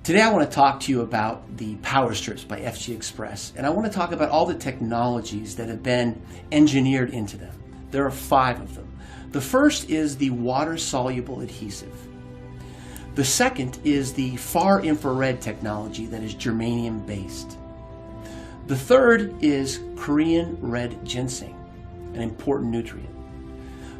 Today I want to talk to you about the power strips by FG Express, and I want to talk about all the technologies that have been engineered into them. There are 5 of them. The first is the water-soluble adhesive. The second is the far infrared technology that is germanium based. The third is Korean red ginseng, an important nutrient.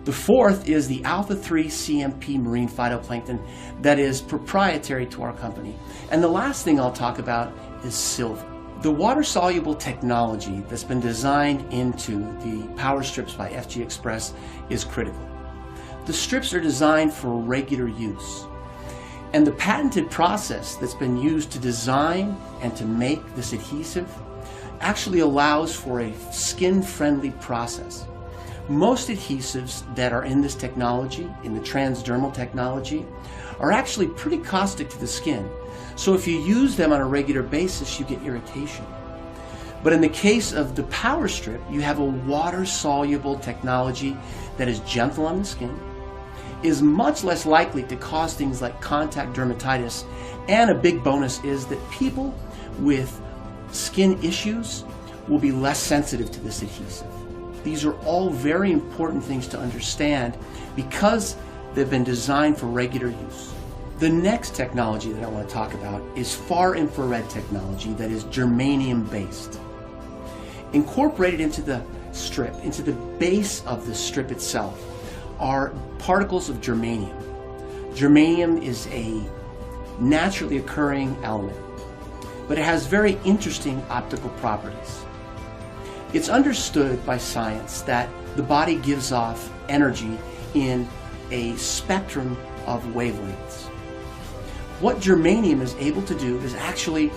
The fourth is the alpha-3 CMP marine phytoplankton that is proprietary to our company. And the last thing I'll talk about is silver. The water-soluble technology that's been designed into the power strips by FG Express is critical. The strips are designed for regular use. And the patented process that's been used to design and to make this adhesive actually allows for a skin-friendly process. Most adhesives that are in this technology, in the transdermal technology, are actually pretty caustic to the skin. So if you use them on a regular basis, you get irritation. But in the case of the power strip, you have a water-soluble technology that is gentle on the skin, is much less likely to cause things like contact dermatitis, and a big bonus is that people with skin issues will be less sensitive to this adhesive. These are all very important things to understand because they've been designed for regular use. The next technology that I want to talk about is far infrared technology that is germanium based. Incorporated into the strip, into the base of the strip itself, are particles of germanium. Germanium is a naturally occurring element, but it has very interesting optical properties. It's understood by science that the body gives off energy in a spectrum of wavelengths. What germanium is able to do is actually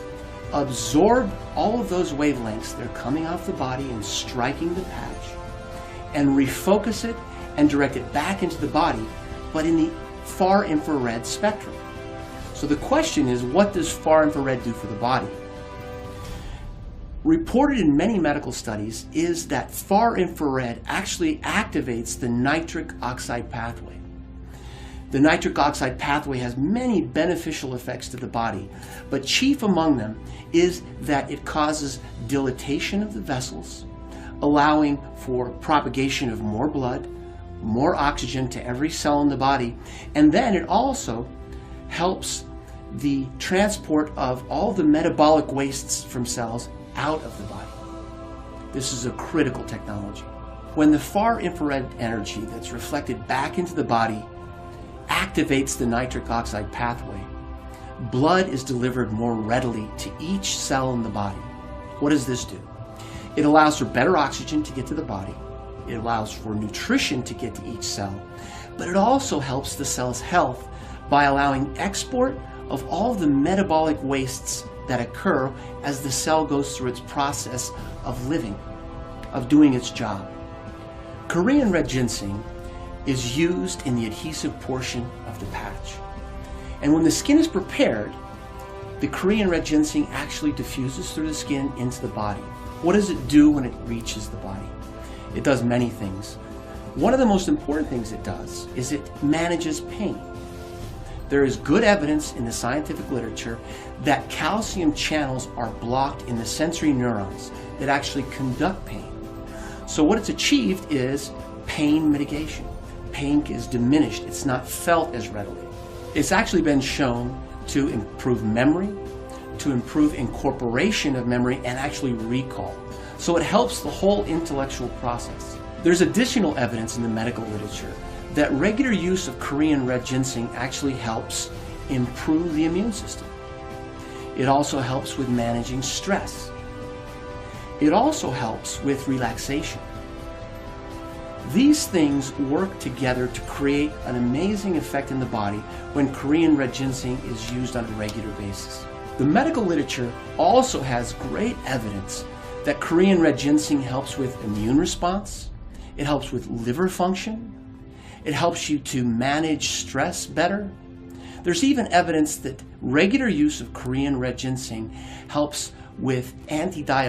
absorb all of those wavelengths that are coming off the body and striking the patch and refocus it and direct it back into the body, but in the far infrared spectrum. So the question is, what does far infrared do for the body? Reported in many medical studies is that far infrared actually activates the nitric oxide pathway. The nitric oxide pathway has many beneficial effects to the body, but chief among them is that it causes dilatation of the vessels, allowing for propagation of more blood, more oxygen to every cell in the body, and then it also helps the transport of all the metabolic wastes from cells out of the body. This is a critical technology. When the far infrared energy that's reflected back into the body activates the nitric oxide pathway, blood is delivered more readily to each cell in the body. What does this do? It allows for better oxygen to get to the body. It allows for nutrition to get to each cell, but it also helps the cell's health by allowing export of all the metabolic wastes that occur as the cell goes through its process of living, of doing its job. Korean red ginseng is used in the adhesive portion of the patch. And when the skin is prepared, the Korean red ginseng actually diffuses through the skin into the body. What does it do when it reaches the body? It does many things. One of the most important things it does is it manages pain. There is good evidence in the scientific literature that calcium channels are blocked in the sensory neurons that actually conduct pain. So what it's achieved is pain mitigation. Pain is diminished. It's not felt as readily. It's actually been shown to improve memory, to improve incorporation of memory, and actually recall. So it helps the whole intellectual process. There's additional evidence in the medical literature that regular use of Korean red ginseng actually helps improve the immune system. It also helps with managing stress. It also helps with relaxation. These things work together to create an amazing effect in the body when Korean red ginseng is used on a regular basis. The medical literature also has great evidence that Korean red ginseng helps with immune response, it helps with liver function, it helps you to manage stress better. There's even evidence that regular use of Korean red ginseng helps with anti-diabetes